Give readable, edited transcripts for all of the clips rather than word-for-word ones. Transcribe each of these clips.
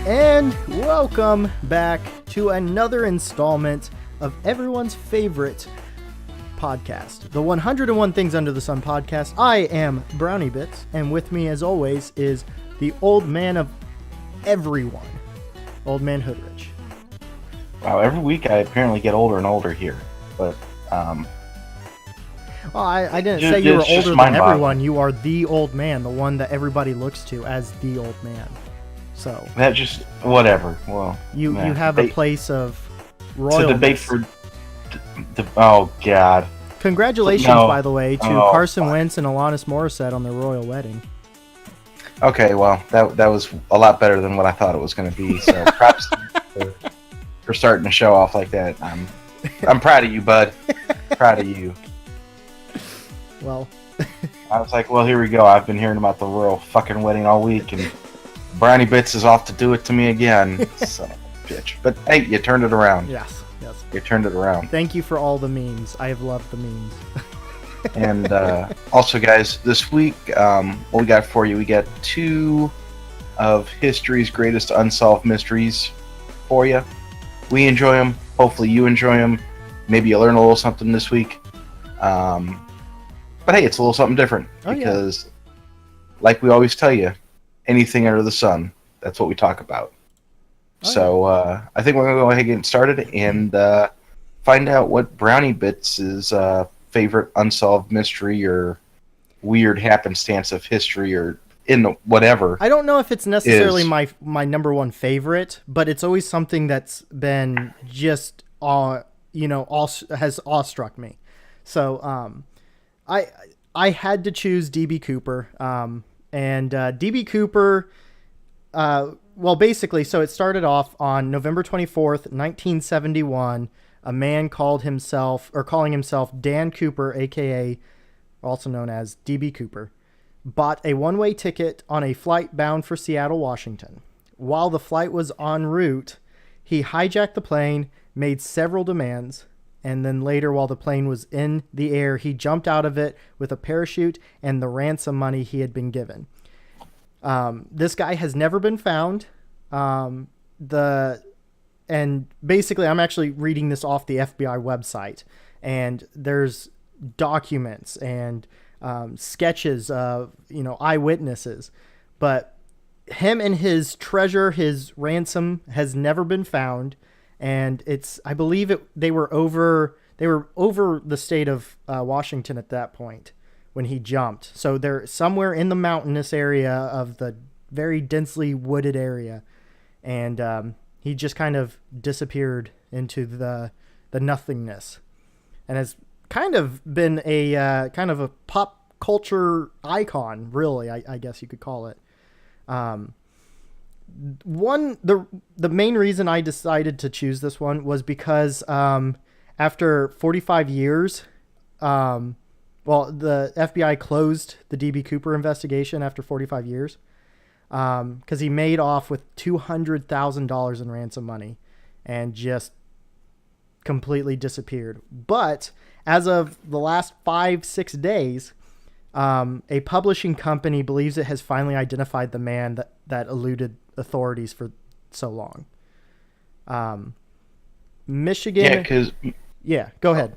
And welcome back to another installment of everyone's favorite podcast, the 101 Things Under the Sun podcast. I am BrownieBits, and with me as always is the old man of everyone, old man Hoodrich. Wow, every week I apparently get older and older here, but well, I didn't say you were older than everyone. You are the old man, the one that everybody looks to as the old man. So that just whatever. Well, you have a place of royalness. It's a debate for. Oh God! Congratulations, by the way, to Carson Wentz and Alanis Morissette on their royal wedding. Okay, well that was a lot better than what I thought it was going to be. So props for starting to show off like that. I'm proud of you, bud. Proud of you. Well, I was like, well, here we go. I've been hearing about the royal fucking wedding all week, and BrownieBits is off to do it to me again. Son of a bitch. But hey, you turned it around. Yes. You turned it around. Thank you for all the memes. I have loved the memes. And also, guys, this week, what we got for you, we got 2 of history's greatest unsolved mysteries for you. We enjoy them. Hopefully you enjoy them. Maybe you learn a little something this week. But hey, it's a little something different. Because, like we always tell you, anything under the sun, that's what we talk about. So I think we're going to go ahead and get started and find out what BrownieBits' favorite unsolved mystery or weird happenstance of history or in whatever. I don't know if it's necessarily my number one favorite, but it's always something that's been just has awestruck me. So I had to choose DB Cooper, and DB Cooper. Well, basically, so it started off on November 24th, 1971. A man calling himself Dan Cooper, a.k.a. also known as DB Cooper, bought a one-way ticket on a flight bound for Seattle, Washington. While the flight was en route, he hijacked the plane, made several demands, and then later, while the plane was in the air, he jumped out of it with a parachute and the ransom money he had been given. This guy has never been found. And basically I'm actually reading this off the FBI website, and there's documents and sketches of, eyewitnesses, but him and his treasure, his ransom, has never been found. And I believe they were over the state of Washington at that point when he jumped. So they're somewhere in the mountainous area of the very densely wooded area. And he just kind of disappeared into the nothingness, and has kind of been a kind of a pop culture icon, really, I guess you could call it. The main reason I decided to choose this one was because after 45 years, the FBI closed the DB Cooper investigation after 45 years. Because he made off with $200,000 in ransom money and just completely disappeared. But as of the last 5-6 days, a publishing company believes it has finally identified the man that eluded authorities for so long. Michigan. Yeah, go ahead.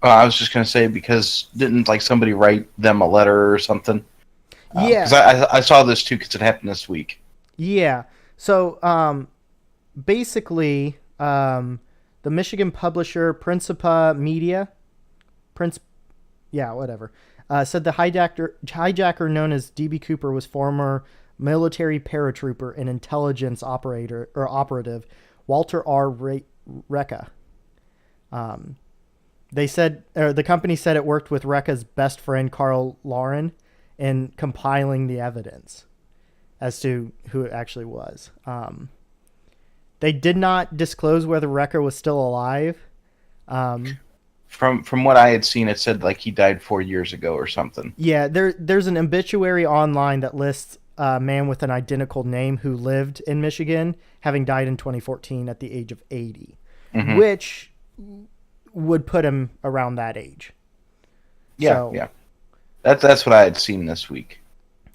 I was just going to say, because didn't somebody write them a letter or something? Yeah, because I saw this too, because it happened this week. Yeah, so basically, the Michigan publisher Principa Media, said the hijacker known as DB Cooper was former military paratrooper and intelligence operative Walter R. Recca. The company said it worked with Recca's best friend Carl Lauren in compiling the evidence as to who it actually was. They did not disclose whether Recca was still alive. From what I had seen, it said he died 4 years ago or something. Yeah, there's an obituary online that lists a man with an identical name who lived in Michigan, having died in 2014 at the age of 80, which would put him around that age. Yeah, yeah. That's what I had seen this week.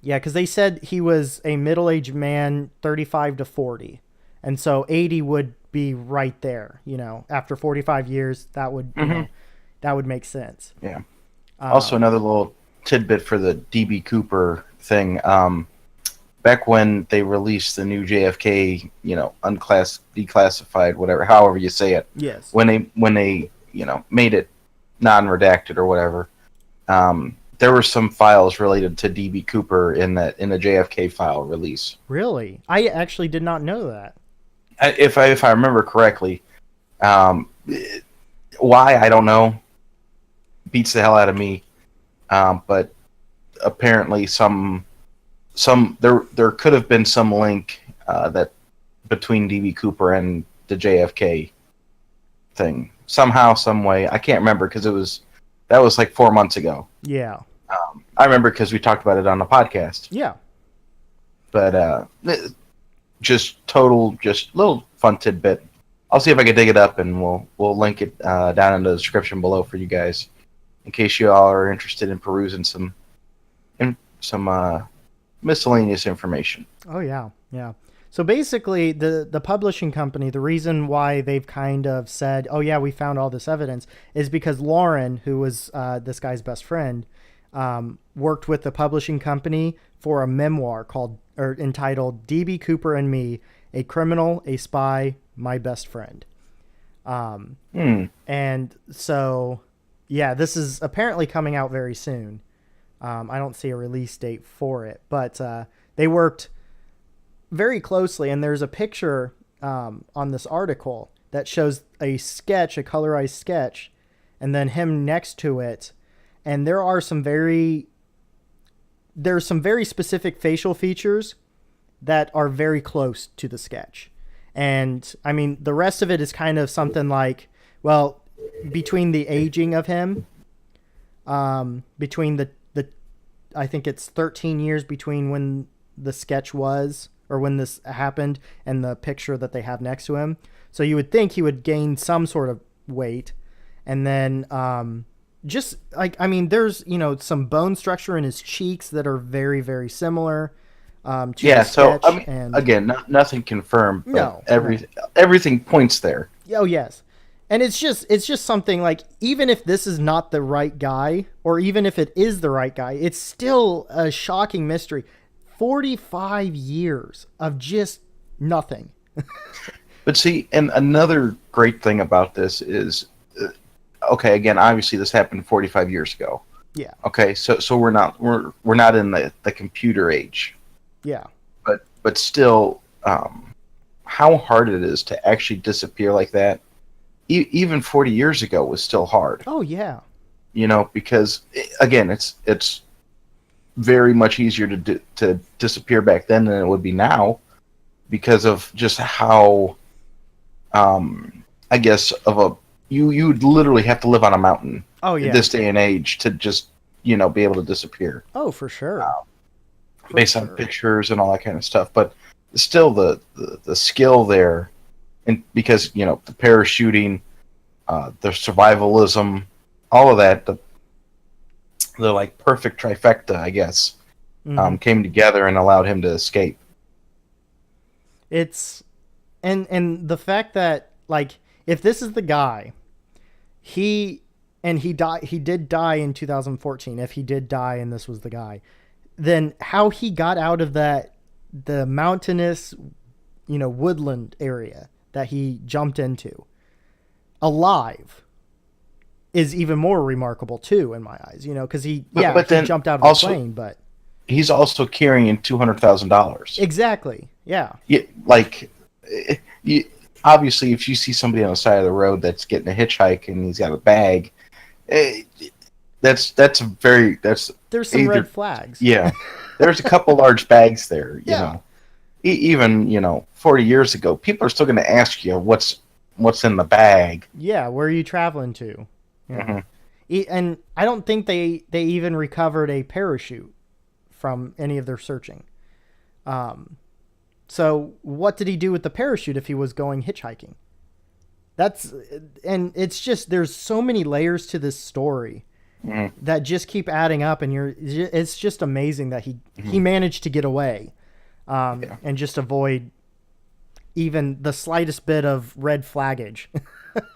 Yeah, because they said he was a middle-aged man, 35 to 40. And so 80 would be right there, after 45 years, that would, that would make sense. Yeah. Also, another little tidbit for the DB Cooper thing. Back when they released the new JFK, declassified, whatever, however you say it. Yes. When they made it non-redacted or whatever, there were some files related to DB Cooper in the JFK file release. Really? I actually did not know that. If I remember correctly, why I don't know. Beats the hell out of me. But apparently there could have been some link that between DB Cooper and the JFK thing somehow, some way. I can't remember because that was like 4 months ago. Yeah. I remember because we talked about it on the podcast. Yeah. But just little fun tidbit. I'll see if I can dig it up, and we'll link it down in the description below for you guys, in case you all are interested in perusing some miscellaneous information. Oh yeah, yeah. So basically, the publishing company, the reason why they've kind of said, "Oh yeah, we found all this evidence," is because Lauren, who was this guy's best friend, worked with the publishing company for a memoir entitled "DB Cooper and Me: A Criminal, a Spy, My Best Friend." And so, yeah, this is apparently coming out very soon. I don't see a release date for it, but they worked very closely, and there's a picture on this article that shows a colorized sketch, and then him next to it, and there's some very specific facial features that are very close to the sketch. And I mean, the rest of it is kind of something like, well, between the aging of him, between the I think it's 13 years between when the sketch was, or when this happened, and the picture that they have next to him. So you would think he would gain some sort of weight. And then just like, I mean, there's, some bone structure in his cheeks that are very, very similar to the sketch. So, I mean, again, nothing confirmed, but everything points there. Oh, yes. And it's just something like, even if this is not the right guy, or even if it is the right guy, it's still a shocking mystery. 45 years of just nothing. But see, and another great thing about this is, okay, again, obviously this happened 45 years ago. Yeah. Okay, so we're not in the computer age. Yeah. But still, how hard it is to actually disappear like that. Even 40 years ago was still hard. Oh yeah. Because again, it's very much easier to disappear back then than it would be now, because of just how, I guess, you'd literally have to live on a mountain. Oh yeah. In this day and age to just be able to disappear. Oh, for sure. Based on pictures and all that kind of stuff, but still the skill there. And because, the parachuting, the survivalism, all of that, the like perfect trifecta, I guess, came together and allowed him to escape. It's, and the fact that, like, if this is the guy, he did die in 2014. If he did die and this was the guy, then how he got out of the mountainous, woodland area that he jumped into alive is even more remarkable too, in my eyes, because he jumped out of the plane, but he's also carrying $200,000. Exactly. Yeah. Obviously, if you see somebody on the side of the road that's getting a hitchhike and he's got a bag, there's some red flags. Yeah. There's a couple large bags there, you know. Even 40 years ago, people are still going to ask you what's in the bag. Yeah, where are you traveling to? And I don't think they even recovered a parachute from any of their searching. So what did he do with the parachute if he was going hitchhiking? And it's just, there's so many layers to this story, that just keep adding up, and it's just amazing that he managed to get away, and just avoid even the slightest bit of red flaggage.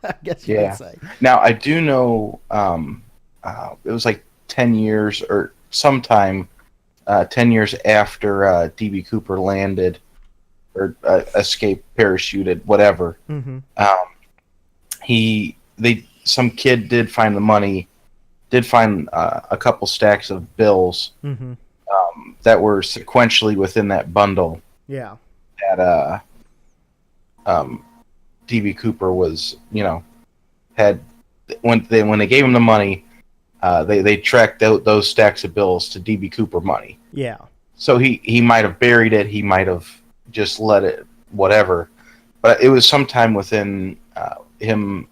I guess you could say. Now I do know it was like 10 years or sometime 10 years after DB Cooper landed or escaped, parachuted, whatever. Some kid did find the money, did find a couple stacks of bills that were sequentially within that bundle. Yeah. That DB Cooper was, had when they gave him the money, they tracked out those stacks of bills to DB Cooper money. Yeah. So he might have buried it. He might have just let it, whatever. But it was sometime within him,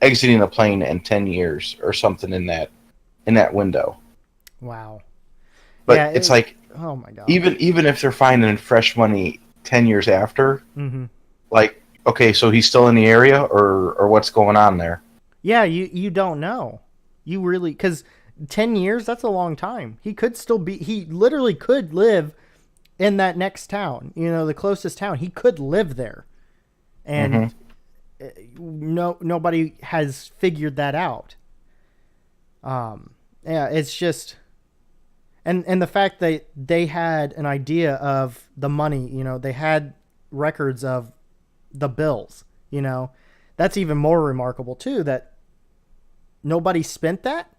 exiting the plane and 10 years or something in that window. Wow. But yeah, it's like, oh my God. Even if they're finding fresh money 10 years after, like, okay, so he's still in the area or what's going on there? Yeah, you don't know. You really, because 10 years, that's a long time. He literally could live in that next town, the closest town. He could live there. And nobody has figured that out. Yeah, it's just, and the fact that they had an idea of the money, they had records of the bills, that's even more remarkable too, that nobody spent that.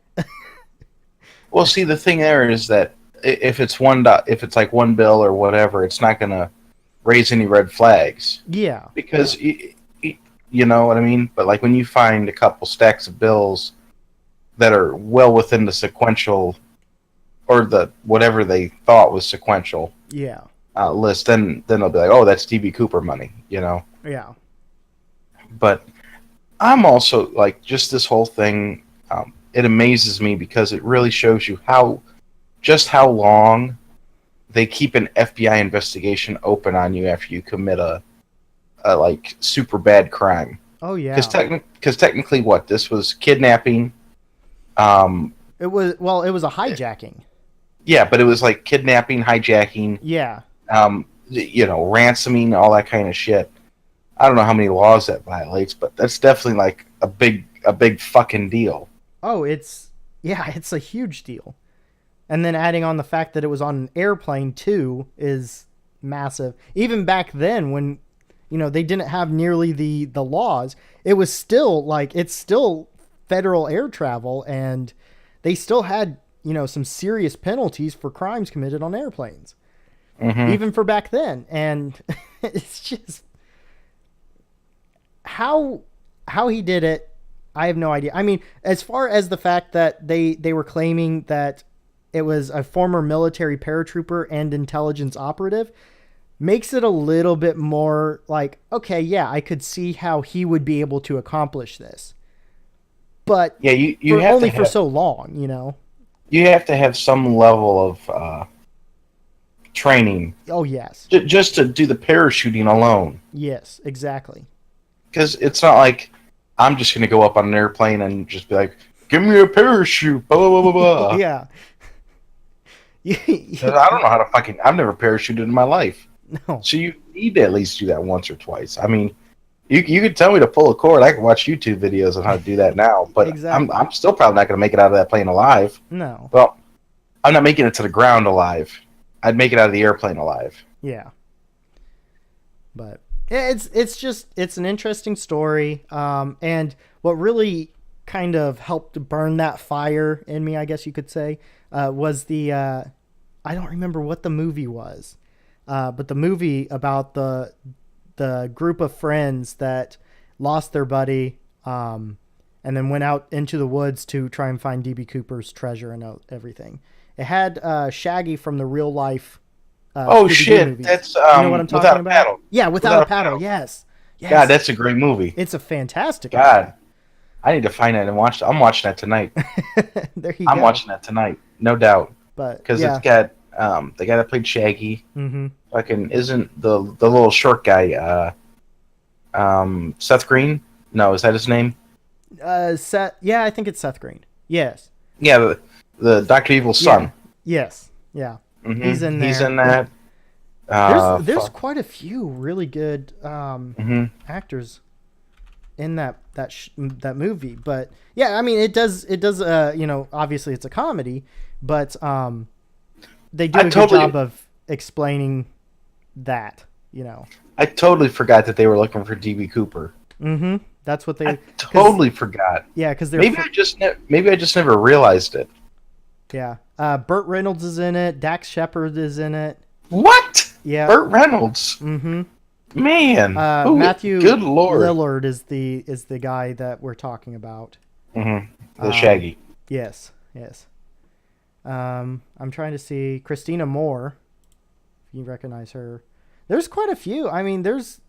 Well, see, the thing there is that if it's like one bill or whatever, it's not going to raise any red flags. Yeah. Because you know what I mean? But like when you find a couple stacks of bills that are well within the sequential or the whatever they thought was sequential list, then they'll be like, oh, that's DB Cooper money, Yeah. But I'm also like, just this whole thing, it amazes me because it really shows you how long they keep an FBI investigation open on you after you commit a like super bad crime. Oh yeah. Because technically, what this was kidnapping. It was a hijacking. Yeah, but it was like kidnapping, hijacking. Yeah. Ransoming, all that kind of shit. I don't know how many laws that violates, but that's definitely like a big fucking deal. Oh, it's a huge deal. And then adding on the fact that it was on an airplane too is massive. Even back then when, they didn't have nearly the laws, it was still it's still federal air travel, and they still had, some serious penalties for crimes committed on airplanes. Even for back then. And it's just how he did it, I have no idea. I mean, as far as the fact that they were claiming that it was a former military paratrooper and intelligence operative, makes it a little bit more like, okay, yeah, I could see how he would be able to accomplish this. But yeah, you have only for so long, You have to have some level of training. Oh, yes. Just to do the parachuting alone. Yes, exactly. Because it's not like I'm just going to go up on an airplane and just be like, give me a parachute, blah, blah, blah, blah. Yeah. I don't know how to I've never parachuted in my life. No. So you need to at least do that once or twice. I mean, you could tell me to pull a cord. I can watch YouTube videos on how to do that now. But exactly. I'm still probably not going to make it out of that plane alive. No. Well, I'm not making it to the ground alive. I'd make it out of the airplane alive. Yeah. But it's an interesting story. And what really kind of helped burn that fire in me, I guess you could say, was the I don't remember what the movie was, but the movie about the group of friends that lost their buddy, and then went out into the woods to try and find DB Cooper's treasure and everything. It had Shaggy from the real life. Oh shit! Movies. That's you know what I'm talking about? Paddle. Yeah, without a paddle. Yes. God, that's a great movie. It's a fantastic movie. I need to find it and watch it. I'm watching that tonight. I'm watching that tonight, no doubt. But because it's got the guy that played Shaggy. Fucking isn't the little short guy Seth Green? No, is that his name? Seth. Yeah, I think it's Seth Green. Yes. Yeah, the Dr. Evil's son. Yes. Yeah. Mm-hmm. He's in there. He's in that. There's Fuck. quite a few really good Mm-hmm. actors in that movie. But yeah, I mean, it does. Obviously it's a comedy, but they do a good job of explaining that. I totally forgot that they were looking for DB Cooper. Mm-hmm. That's what they. I totally forgot. Yeah, because they're maybe I just never realized it. Yeah. Burt Reynolds is in it. Dax Shepard is in it. What? Yeah. Burt Reynolds. Mm-hmm. Man. Matthew good Lord. Lillard is the guy that we're talking about. Mm-hmm. The Shaggy. Yes. I'm trying to see Christina Moore. If you recognize her. There's quite a few. I mean, it's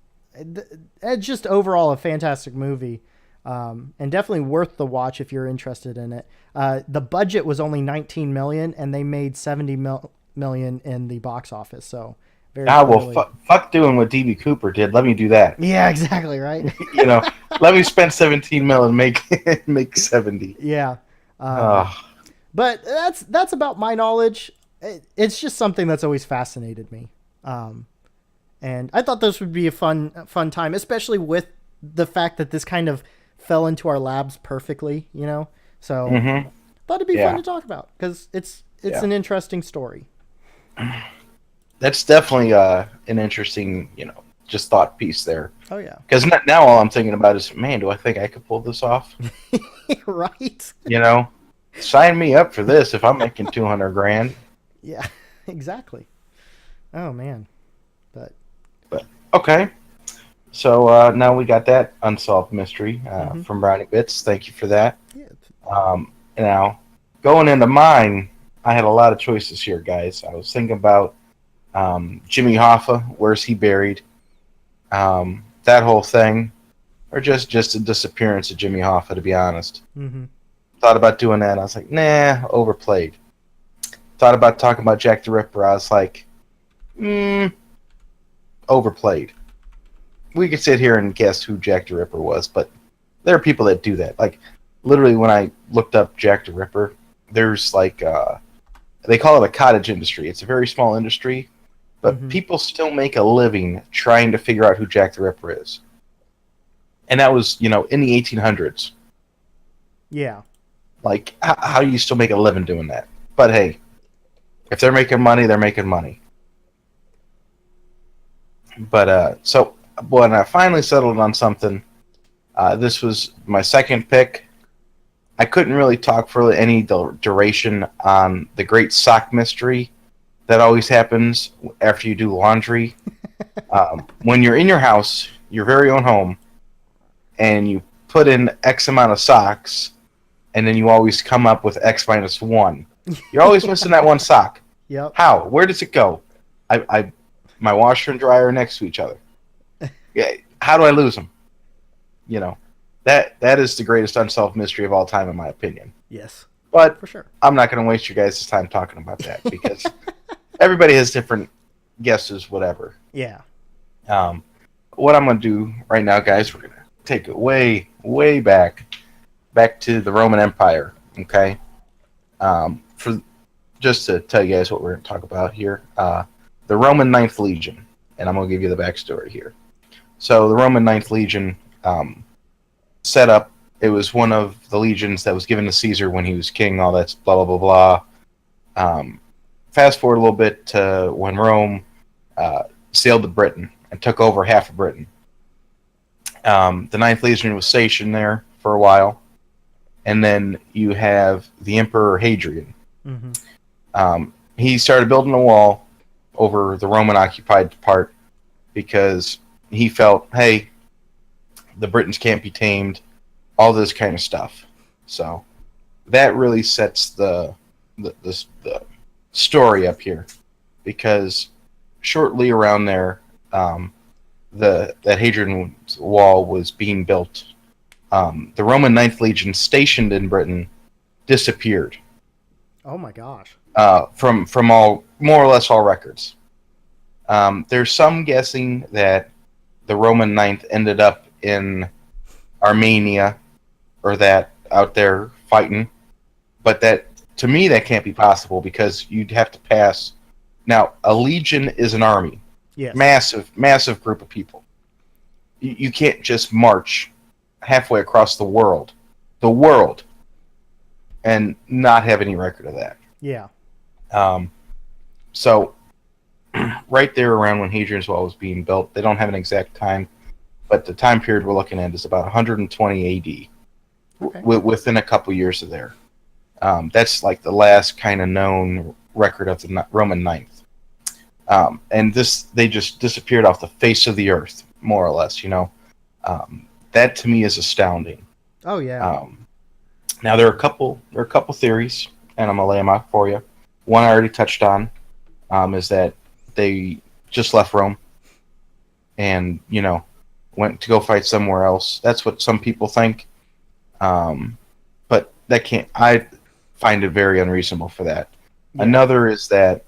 just overall a fantastic movie. And definitely worth the watch if you're interested in it. The budget was only $19 million, and they made $70 million in the box office. So very fuck doing what DB Cooper did. Let me do that. Yeah, exactly right. Let me spend 17 mil and make 70. Yeah. But that's about my knowledge. It's just something that's always fascinated me. And I thought this would be a fun time, especially with the fact that this kind of fell into our labs perfectly, So thought it'd be fun to talk about because it's an interesting story. That's definitely an interesting, just thought piece there. Oh yeah. Because now all I'm thinking about is, man, do I think I could pull this off? Right. Sign me up for this if I'm making $200,000. Yeah, exactly. Oh man, but okay. So now we got that unsolved mystery from BrownieBits. Thank you for that. Yeah. Now, going into mine, I had a lot of choices here, guys. I was thinking about Jimmy Hoffa, where's he buried? That whole thing, or just a disappearance of Jimmy Hoffa, to be honest. Mm-hmm. Thought about doing that. I was like, nah, overplayed. Thought about talking about Jack the Ripper. I was like, overplayed. We could sit here and guess who Jack the Ripper was, but there are people that do that. Like, literally, when I looked up Jack the Ripper, there's like, they call it a cottage industry. It's a very small industry, but people still make a living trying to figure out who Jack the Ripper is. And that was, in the 1800s. Yeah. Like, how do you still make a living doing that? But hey, if they're making money, they're making money. But, so when I finally settled on something, this was my second pick. I couldn't really talk for any duration on the great sock mystery that always happens after you do laundry. When you're in your house, your very own home, and you put in X amount of socks, and then you always come up with X minus 1. You're always missing that one sock. Yep. How? Where does it go? My washer and dryer are next to each other. Yeah. How do I lose them? That is the greatest unsolved mystery of all time, in my opinion. Yes. But for sure, I'm not going to waste your guys' time talking about that because everybody has different guesses, whatever. Yeah. What I'm going to do right now, guys, we're going to take it way, way back to the Roman Empire. Okay. For just to tell you guys what we're going to talk about here, the Roman Ninth Legion, and I'm going to give you the backstory here. So the Roman Ninth Legion set up. It was one of the legions that was given to Caesar when he was king. All that's blah blah blah blah. Fast forward a little bit to when Rome sailed to Britain and took over half of Britain. The Ninth Legion was stationed there for a while, and then you have the Emperor Hadrian. He started building a wall over the Roman occupied part because he felt, hey, the Britons can't be tamed, all this kind of stuff. So that really sets the story up here, because shortly around there, that Hadrian Wall was being built. The Roman Ninth Legion stationed in Britain disappeared. Oh my gosh! From all more or less all records. There's some guessing that the Roman Ninth ended up in Armenia, or that out there fighting. but that to me that can't be possible because you'd have to pass. Now, a legion is an army, Yes. massive group of people. You can't just march halfway across the world, and not have any record of that. Yeah. So, right there around when Hadrian's Wall was being built, they don't have an exact time, but the time period we're looking at is about 120 A.D. Okay. Within a couple years of there. That's like the last kind of known record of the Roman ninth. And they just disappeared off the face of the earth, more or less, that to me is astounding. Oh yeah. Now there are a couple theories, and I'm gonna lay them out for you. One I already touched on, is that they just left Rome and went to go fight somewhere else. That's what some people think, but that can't. I find it very unreasonable for that. Yeah. Another is that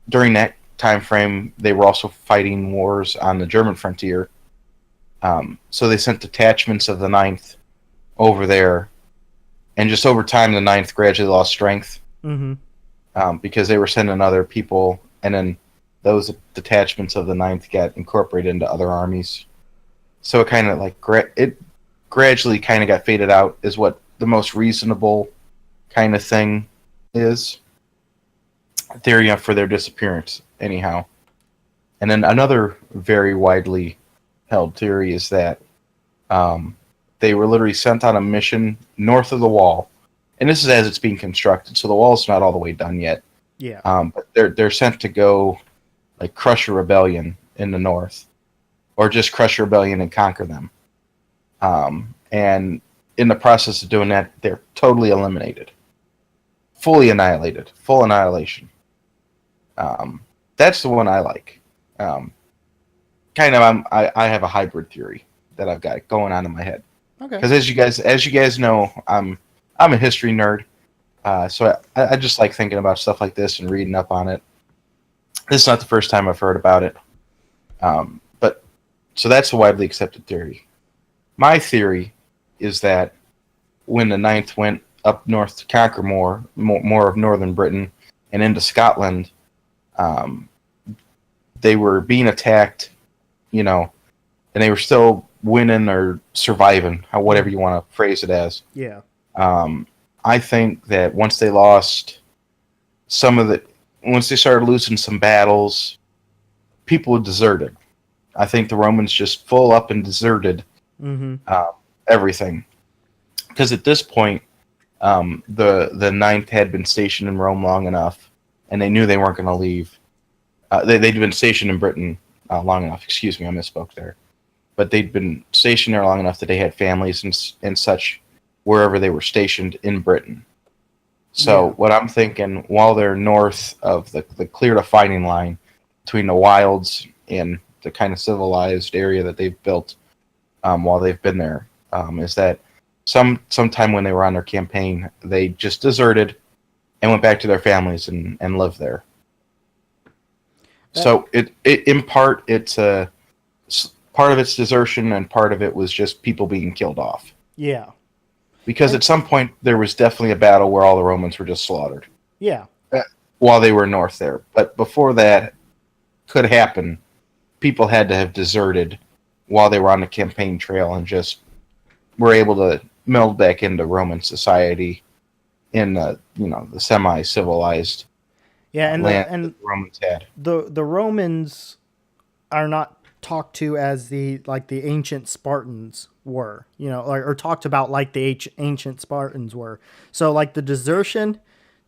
during that time frame, they were also fighting wars on the German frontier. So they sent detachments of the Ninth over there, and just over time, the Ninth gradually lost strength. Mm-hmm. Because they were sending other people, and then those detachments of the Ninth got incorporated into other armies. So it kind of like it gradually kind of got faded out, is what the most reasonable kind of thing is. Theory for their disappearance, anyhow. And then another very widely held theory is that they were literally sent on a mission north of the wall, and this is as it's being constructed, so the wall's not all the way done yet. Yeah. But they're sent to go like crush a rebellion in the north, or just crush a rebellion and conquer them. And in the process of doing that, they're totally eliminated, fully annihilated, full annihilation. That's the one I like. I have a hybrid theory that I've got going on in my head. Okay. Because as you guys know, I'm a history nerd, so I just like thinking about stuff like this and reading up on it. This is not the first time I've heard about it, but so that's a widely accepted theory. My theory is that when the Ninth went up north to conquer more of northern Britain and into Scotland, they were being attacked, and they were still winning or surviving, whatever you want to phrase it as. Yeah. I think that once they lost once they started losing some battles, people deserted. I think the Romans just full up and deserted everything. Because at this point, the Ninth had been stationed in Rome long enough, and they knew they weren't going to leave. They'd been stationed in Britain long enough. Excuse me, I misspoke there. But they'd been stationed there long enough that they had families and such wherever they were stationed in Britain. So what I'm thinking, while they're north of the clear to fighting line between the wilds and the kind of civilized area that they've built while they've been there, is that sometime when they were on their campaign, they just deserted and went back to their families and lived there. So it in part it's part of it's desertion and part of it was just people being killed off. Yeah. Because at some point there was definitely a battle where all the Romans were just slaughtered. Yeah. While they were north there. But before that could happen, people had to have deserted while they were on the campaign trail and just were able to meld back into Roman society in the semi-civilized land that the Romans had. The Romans are not talked to as the ancient Spartans were, or talked about like the ancient Spartans were. So like the desertion,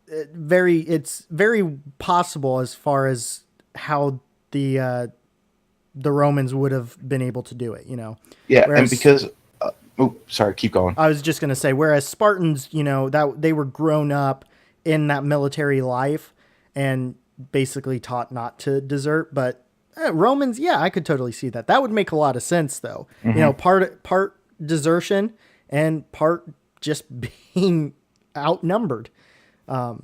it's very possible as far as how the Romans would have been able to do it, Yeah, and because sorry, keep going. I was just going to say, whereas Spartans, that they were grown up in that military life and basically taught not to desert, but Romans, yeah, I could totally see that. That would make a lot of sense, though. Mm-hmm. Part desertion and part just being outnumbered. Yeah,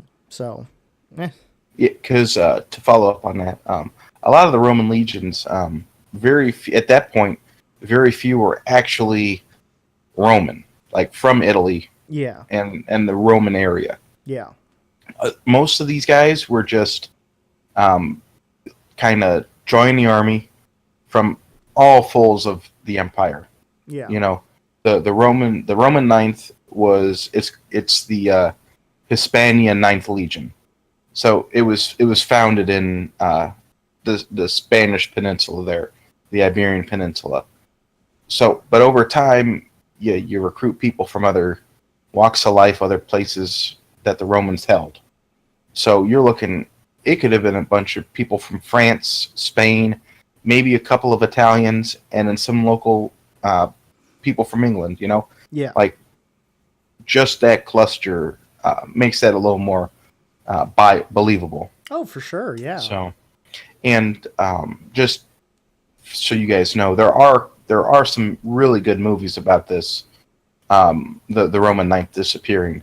because to follow up on that, a lot of the Roman legions, at that point, very few were actually Roman, like from Italy Yeah. and the Roman area. Yeah. Most of these guys were just kind of join the army from all folds of the empire. Yeah. You know, the Roman Ninth was it's the Hispania Ninth Legion. So it was founded in the Spanish Peninsula there, the Iberian Peninsula. So, but over time, you recruit people from other walks of life, other places that the Romans held. So you're looking, it could have been a bunch of people from France, Spain, maybe a couple of Italians, and then some local people from England. Yeah. Like just that cluster makes that a little more believable. Oh, for sure. Yeah. So, and just so you guys know, there are some really good movies about this. The Roman Ninth disappearing.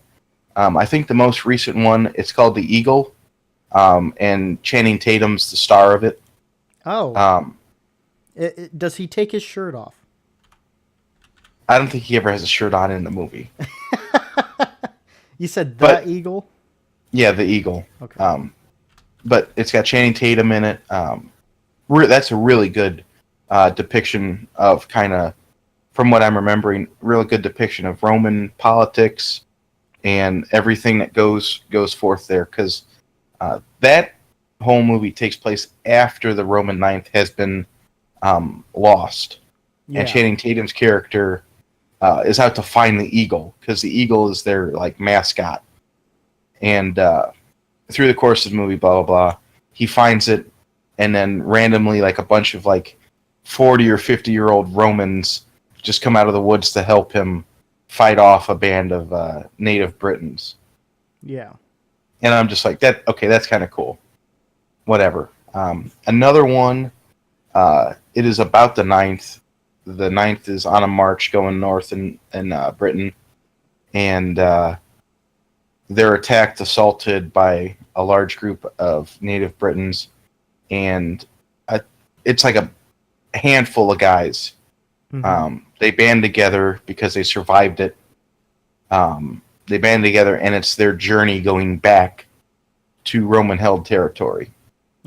I think the most recent one, it's called The Eagle, and Channing Tatum's the star of it. Oh. Does he take his shirt off? I don't think he ever has a shirt on in the movie. You said The Eagle? Yeah, The Eagle. Okay. But it's got Channing Tatum in it. That's a really good depiction of kind of, from what I'm remembering, really good depiction of Roman politics and everything that goes forth there. Because that whole movie takes place after the Roman Ninth has been lost. Yeah. And Channing Tatum's character is out to find the eagle, because the eagle is their like mascot. And through the course of the movie, blah blah blah, he finds it, and then randomly, like a bunch of like 40 or 50-year-old Romans just come out of the woods to help him fight off a band of native Britons. Yeah. And I'm just like, that. Okay, that's kind of cool. Whatever. Another one. It is about the Ninth. The Ninth is on a march going north in Britain, and they're attacked, assaulted by a large group of native Britons, and it's like a handful of guys. Mm-hmm. They band together because they survived it. They band together, and it's their journey going back to Roman-held territory.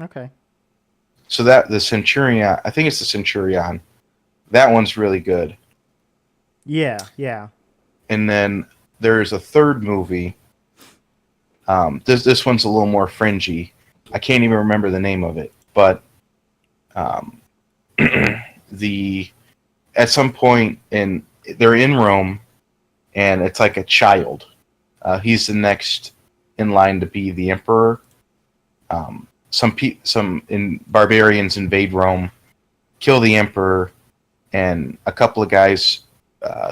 Okay. So that the Centurion, I think it's the Centurion. That one's really good. Yeah, yeah. And then there's a third movie. This one's a little more fringy. I can't even remember the name of it, but at some point they're in Rome, and it's like a child. He's the next in line to be the emperor. Some barbarians invade Rome, kill the emperor, and a couple of guys,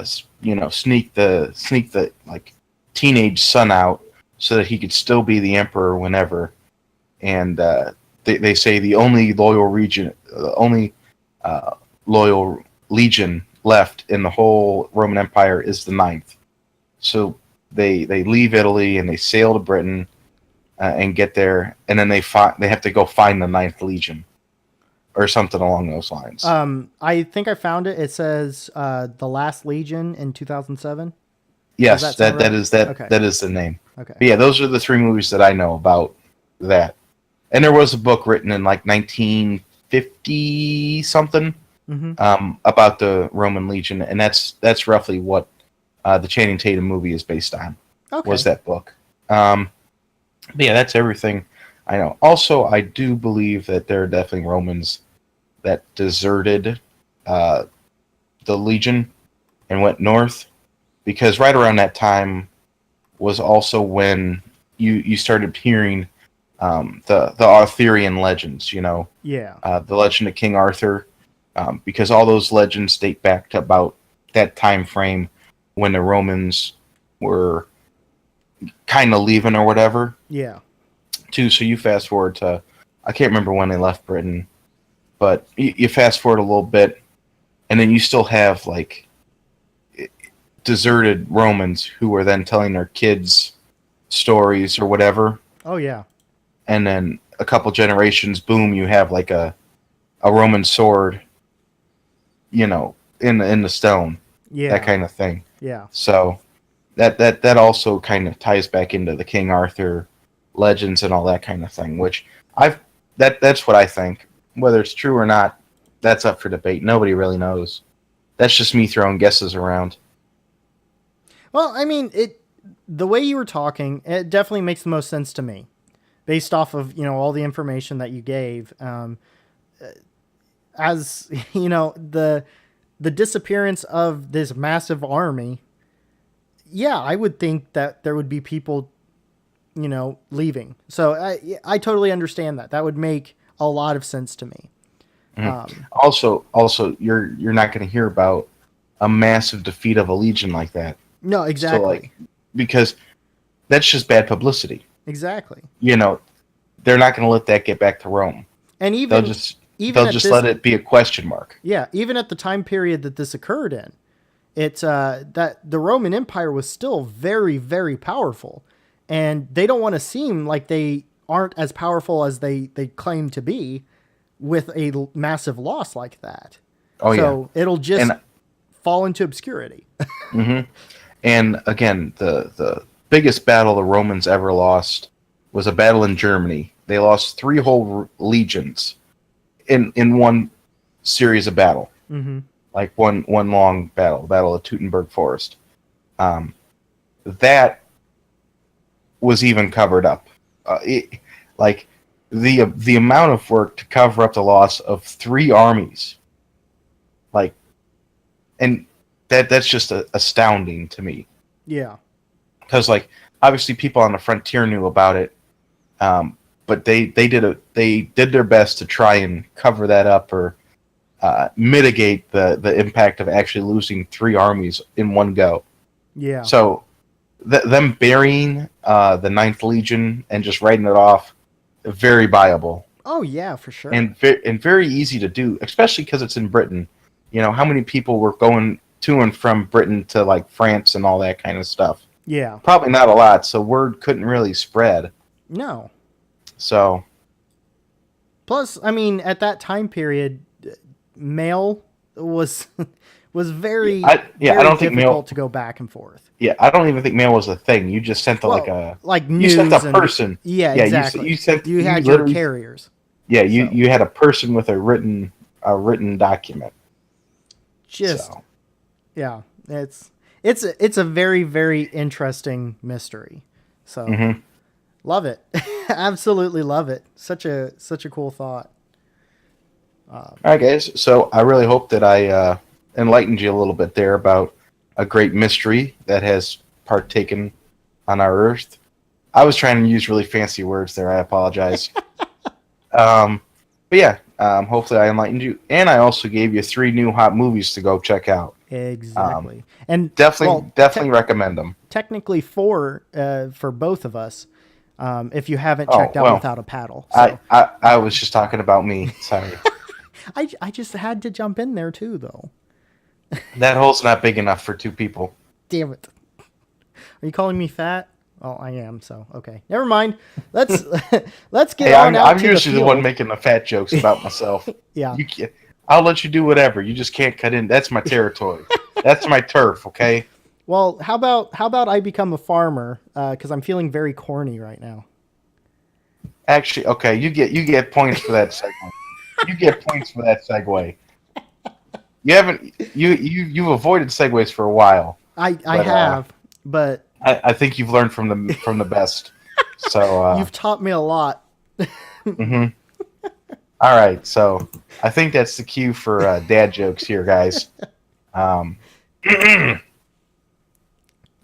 sneak the like teenage son out so that he could still be the emperor whenever. And they say the only loyal legion left in the whole Roman Empire is the Ninth. So they leave Italy and they sail to Britain and get there, and then they have to go find the Ninth Legion or something along those lines. I think I found it. It says The Last Legion in 2007. Yes, that right? is that. Okay. That is the name. Okay. But yeah, those are the three movies that I know about that. And there was a book written in like 1950 something about the Roman Legion, and that's roughly what the Channing Tatum movie is based on. Okay. Was that book? But yeah, that's everything I know. Also, I do believe that there are definitely Romans that deserted the Legion and went north, because right around that time was also when you started hearing the Arthurian legends, Yeah. the legend of King Arthur, because all those legends date back to about that time frame when the Romans were kind of leaving or whatever. Yeah. Too. So you fast forward to, I can't remember when they left Britain, but you fast forward a little bit, and then you still have like deserted Romans who were then telling their kids stories or whatever. Oh yeah. And then a couple generations, boom, you have like a Roman sword, in the stone. Yeah. That kind of thing. Yeah. So, that also kind of ties back into the King Arthur legends and all that kind of thing. Which that's what I think. Whether it's true or not, that's up for debate. Nobody really knows. That's just me throwing guesses around. Well, I mean, the way you were talking, it definitely makes the most sense to me, based off of all the information that you gave. As the disappearance of this massive army, yeah, I would think that there would be people, leaving. So I totally understand that. That would make a lot of sense to me. Also, you're not going to hear about a massive defeat of a legion like that. No, exactly. So, because that's just bad publicity. Exactly. They're not going to let that get back to Rome. And they'll just let it be a question mark. Yeah, even at the time period that this occurred in, it's that the Roman Empire was still very, very powerful, and they don't want to seem like they aren't as powerful as they claim to be with a massive loss like that. So it'll just fall into obscurity. Mm-hmm. And again, the biggest battle the Romans ever lost was a battle in Germany. They lost 3 whole legions in one series of battle. Mm-hmm. Like one long battle of Teutoburg Forest. That was even covered up. Like the amount of work to cover up the loss of 3 armies, and that's just astounding to me. Yeah, because obviously people on the frontier knew about it, but they did their best to try and cover that up or mitigate the impact of actually losing 3 armies in one go. Yeah. So them burying the 9th Legion and just writing it off, very viable. Oh yeah, for sure. And very easy to do, especially because it's in Britain. How many people were going to and from Britain to France and all that kind of stuff? Yeah. Probably not a lot, so word couldn't really spread. No. So. Plus, I mean, at that time period, mail was very difficult difficult to go back and forth. Yeah, I don't even think mail was a thing. You just sent news. You sent a person. Yeah, exactly. You had your carriers. Yeah, you had a person with a written document. Yeah, it's a very, very interesting mystery. So love it. Absolutely love it. Such a cool thought. All right, guys. So I really hope that I enlightened you a little bit there about a great mystery that has partaken on our Earth. I was trying to use really fancy words there. I apologize. But yeah, hopefully I enlightened you, and I also gave you 3 new hot movies to go check out. Exactly, and definitely recommend them. Technically 4 for both of us. If you haven't checked out Without a Paddle. So. I was just talking about me. Sorry. I just had to jump in there too, though. That hole's not big enough for 2 people. Damn it. Are you calling me fat? Oh, I am, so okay. Never mind. Let's get on out I'm to usually the the one making the fat jokes about myself. Yeah. I'll let you do whatever. You just can't cut in. That's my territory. That's my turf, okay? Well, how about I become a farmer? Because I'm feeling very corny right now. Actually, okay, you get points for that segue. You get points for that segue. You've avoided segues for a while. I have, but I think you've learned from the best. So you've taught me a lot. Mm-hmm. All right, so I think that's the cue for dad jokes here, guys.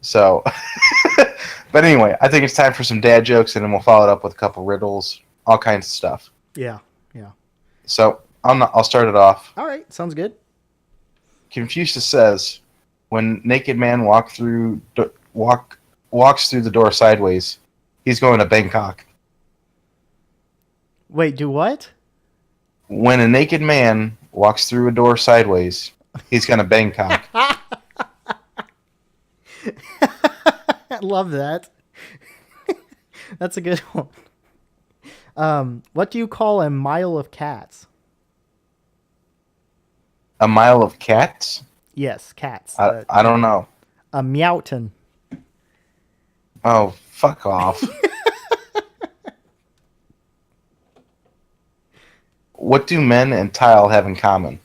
So, but anyway, I think it's time for some dad jokes, and then we'll follow it up with a couple riddles, all kinds of stuff. Yeah. So I'll start it off. All right, sounds good. Confucius says, "When naked man walks through the door sideways, he's going to Bangkok." Wait, do what? When a naked man walks through a door sideways, he's going to Bangkok. I love that. That's a good one. What do you call a mile of cats? A mile of cats? Yes, cats. I don't know. A meowton. Oh, fuck off. What do men and tile have in common?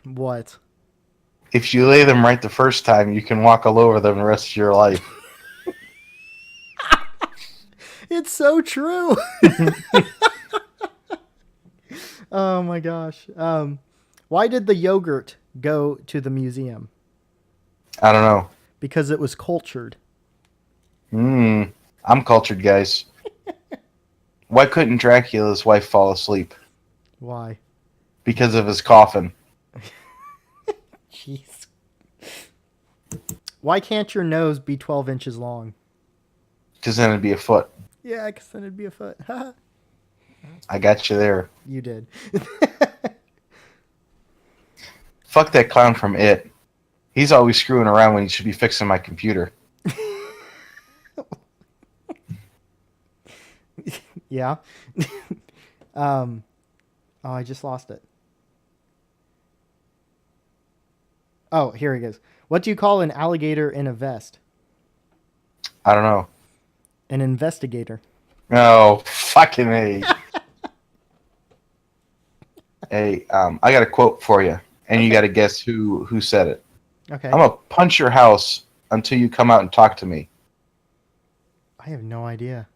What? If you lay them right the first time, you can walk all over them the rest of your life. It's so true. Oh my gosh. Why did the yogurt go to the museum? I don't know. Because it was cultured. I'm cultured, guys. Why couldn't Dracula's wife fall asleep? Why? Because of his coffin. Jeez. Why can't your nose be 12 inches long? Because then it'd be a foot. Yeah, because then it'd be a foot. I got you there. You did. Fuck that clown from It. He's always screwing around when he should be fixing my computer. Yeah. Oh, I just lost it. Oh, here it goes. What do you call an alligator in a vest? I don't know. An investigator. Oh, fucking A. Hey, I got a quote for you, and you got to guess who said it. Okay. I'm going to punch your house until you come out and talk to me. I have no idea.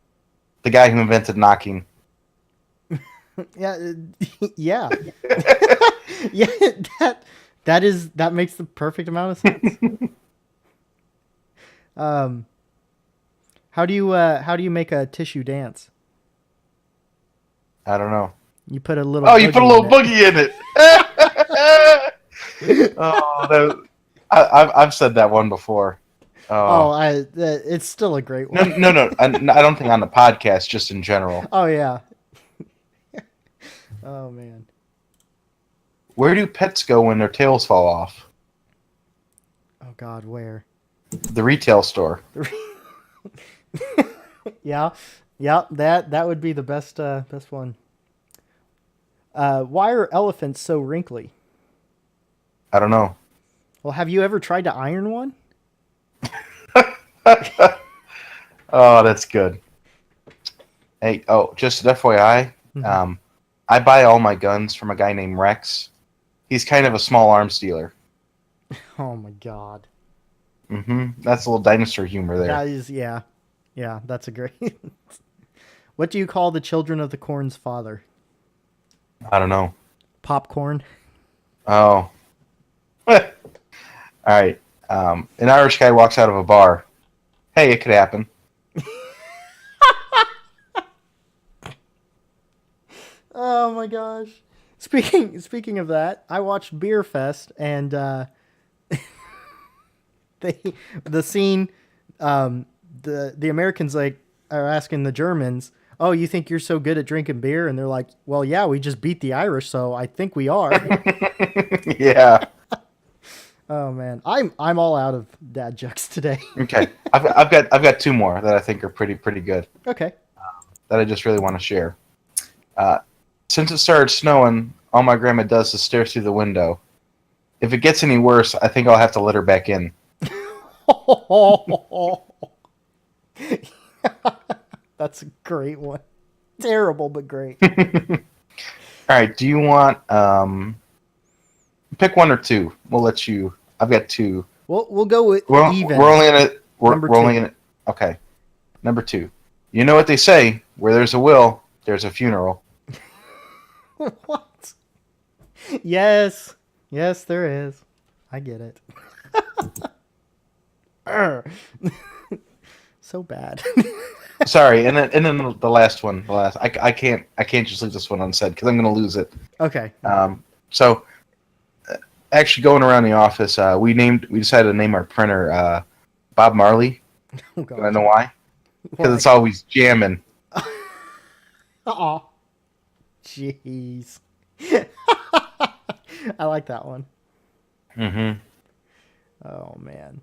The guy who invented knocking. Yeah. Yeah. Yeah, that makes the perfect amount of sense. How do you make a tissue dance? I don't know. You put a little. Oh, you put a little boogie in it. Oh, I've said that one before. Oh, it's still a great one. No. I don't think on the podcast, just in general. Oh yeah. Oh man. Where do pets go when their tails fall off? Oh God, where? The retail store. Yeah. That would be the best one. Why are elephants so wrinkly? I don't know. Well, have you ever tried to iron one? Oh, that's good. Hey, just an FYI, I buy all my guns from a guy named Rex. He's kind of a small arms dealer. Oh my God. That's a little dinosaur humor there. That is, yeah. Yeah, that's a great. What do you call the children of the corn's father? I don't know. Popcorn. Oh. All right. An Irish guy walks out of a bar. Hey, it could happen. Oh my gosh. Speaking of that, I watched Beer Fest and the scene the Americans are asking the Germans, "Oh, you think you're so good at drinking beer?" And they're like, "Well, yeah, we just beat the Irish, so I think we are." Yeah. Oh man, I'm all out of dad jokes today. Okay, I've got two more that I think are pretty good. Okay. That I just really want to share. Since it started snowing, all my grandma does is stare through the window. If it gets any worse, I think I'll have to let her back in. That's a great one. Terrible, but great. All right, do you want pick one or two? We'll let you. I've got two. We'll go with even. We're only in it. We're only in it. Okay. Number two. You know what they say? Where there's a will, there's a funeral. What? Yes, there is. I get it. So bad. Sorry, and then the last one. I can't just leave this one unsaid because I'm gonna lose it. Okay. So actually going around the office, we decided to name our printer Bob Marley. Oh, God. Do I know why? Because it's always jamming. Oh, jeez. I like that one. Oh man.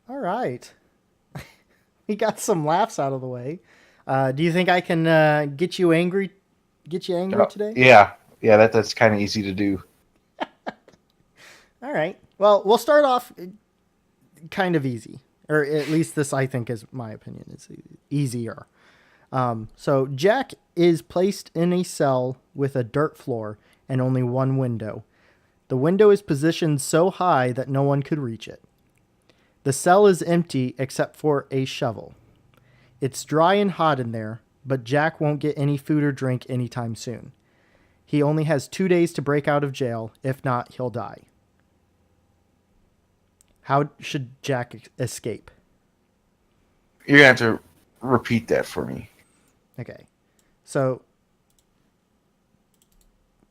All right. We got some laughs out of the way. Do you think I can get you angry today? Yeah, that's kind of easy to do. All right. Well, we'll start off kind of easy, Or at least this, I think, is my opinion, is easier. So Jack is placed in a cell with a dirt floor and only one window. The window is positioned so high that no one could reach it. The cell is empty except for a shovel. It's dry and hot in there, but Jack won't get any food or drink anytime soon. He only has 2 days to break out of jail. If not, he'll die. How should Jack escape? You're going to have to repeat that for me. Okay. So,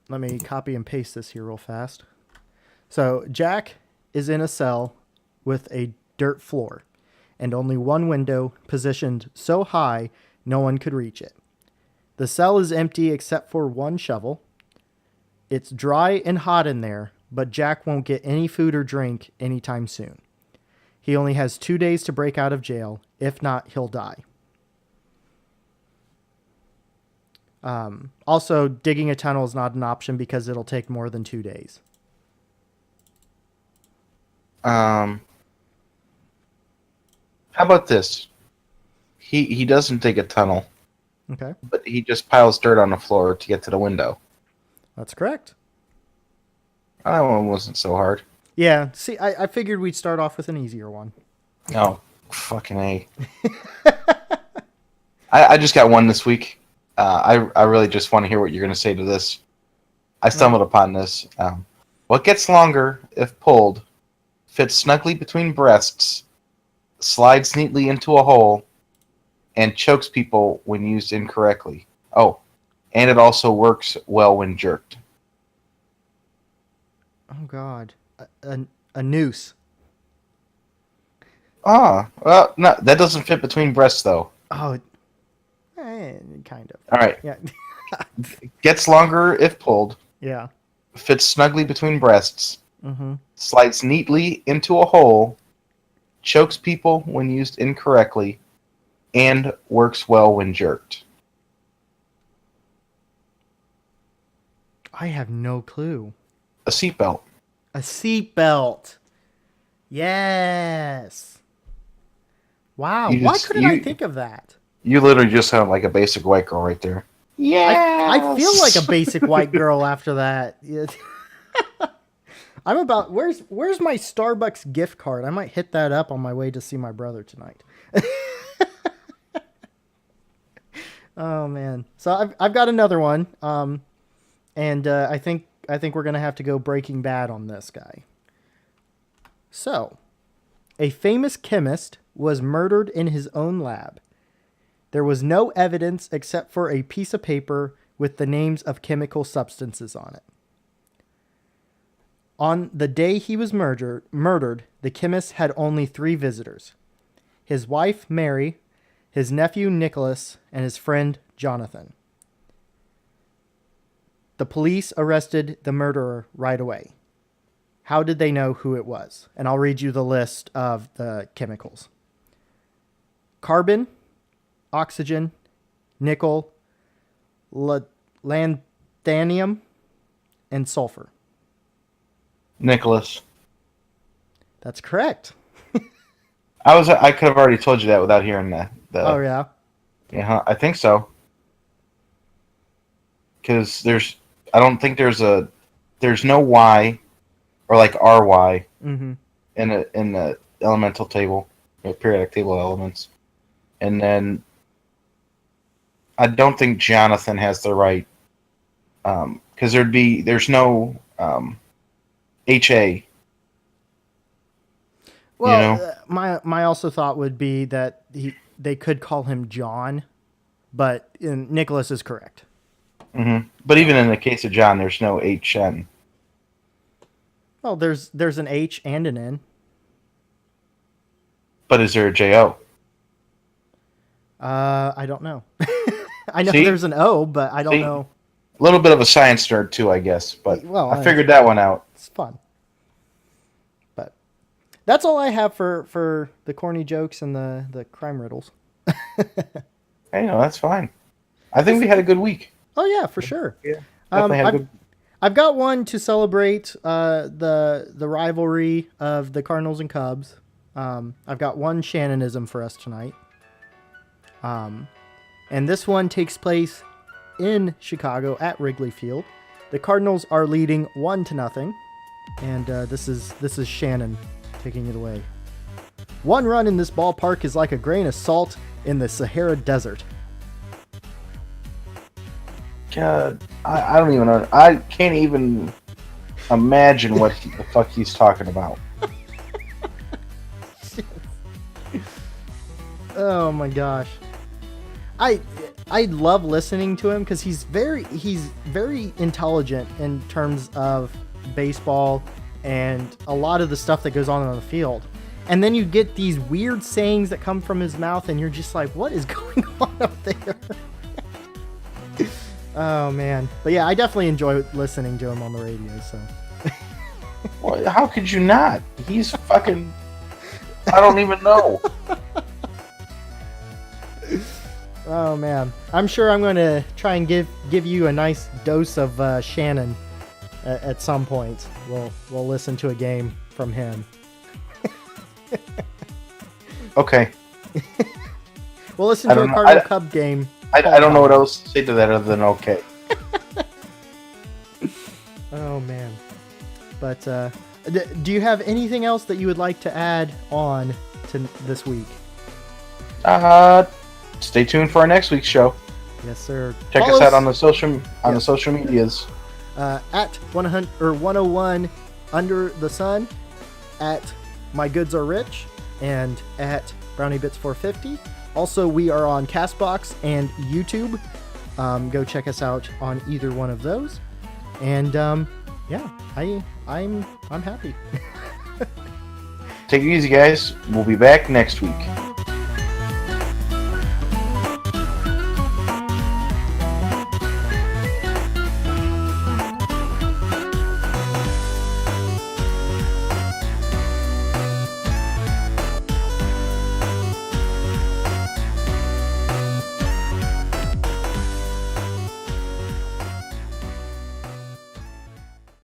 let me copy and paste this here real fast. So, Jack is in a cell with a dirt floor and only one window positioned so high no one could reach it. The cell is empty except for one shovel. It's dry and hot in there, but Jack won't get any food or drink anytime soon. He only has 2 days to break out of jail. If not, he'll die. Also, digging a tunnel is not an option because it'll take more than 2 days. How about this? He doesn't dig a tunnel. Okay. But he just piles dirt on the floor to get to the window. That's correct. That one wasn't so hard. Yeah, see, I figured we'd start off with an easier one. Oh, fucking A. I just got one this week. I really just want to hear what you're going to say to this. I stumbled upon this. What gets longer if pulled, fits snugly between breasts, slides neatly into a hole, and chokes people when used incorrectly. Oh, and it also works well when jerked. Oh, God. A noose. Ah, well, no, that doesn't fit between breasts, though. Oh, kind of. All right. Yeah. Gets longer if pulled. Yeah. Fits snugly between breasts. Mm-hmm. Slides neatly into a hole. Chokes people when used incorrectly. And works well when jerked. I have no clue. A seatbelt. A seatbelt. Yes. Wow. Why couldn't I think of that? You literally just sound like a basic white girl right there. Yeah. I feel like a basic white girl after that. I'm about where's my Starbucks gift card? I might hit that up on my way to see my brother tonight. Oh man. So I've got another one. And I think we're gonna have to go Breaking Bad on this guy. So, a famous chemist was murdered in his own lab. There was no evidence except for a piece of paper with the names of chemical substances on it. On the day he was murdered, the chemist had only 3 visitors: his wife, Mary, his nephew, Nicholas, and his friend, Jonathan. The police arrested the murderer right away. How did they know who it was? And I'll read you the list of the chemicals: carbon, oxygen, nickel, lanthanum, and sulfur. Nicholas. That's correct. I could have already told you that without hearing the Oh yeah. Yeah, I think so. Because I don't think there's no Y or like RY in the elemental table, or periodic table of elements, and then I don't think Jonathan has the right, because there's no HA. Well, you know? My also thought would be that they could call him John, but Nicholas is correct. Mm-hmm. But even in the case of John, there's no HN. Well, there's an H and an N. But is there a JO? I don't know. I know See? there's an O, but I don't know. A little bit of a science nerd too, I guess. But well, I figured that one out. It's fun. But that's all I have for the corny jokes and the crime riddles. Hey, no, that's fine. I think we had a good week. Oh yeah, for sure. Yeah, definitely had a good. I've got one to celebrate the rivalry of the Cardinals and Cubs. I've got one Shannonism for us tonight. And this one takes place in Chicago at Wrigley Field. The Cardinals are leading 1-0, and this is Shannon taking it away. One run in this ballpark is like a grain of salt in the Sahara Desert. God, I don't even know. I can't even imagine what the fuck he's talking about. Oh my gosh. I love listening to him because he's very intelligent in terms of baseball and a lot of the stuff that goes on the field. And then you get these weird sayings that come from his mouth, and you're just like, what is going on up there? Oh man. But yeah, I definitely enjoy listening to him on the radio. So. Well, how could you not? He's fucking. I don't even know. Oh man, I'm sure I'm going to try and give you a nice dose of Shannon at some point. We'll listen to a game from him. Okay. We'll listen to a Cardinal Cub game. I don't know what else to say to that other than okay. Oh man, but do you have anything else that you would like to add on to this week? Stay tuned for our next week's show. Yes, sir. Check us out on the social medias. At 100 or 101 Under the Sun, at My Goods Are Rich, and at BrownieBits 450. Also, we are on Castbox and YouTube. Go check us out on either one of those. And yeah, I'm happy. Take it easy, guys. We'll be back next week.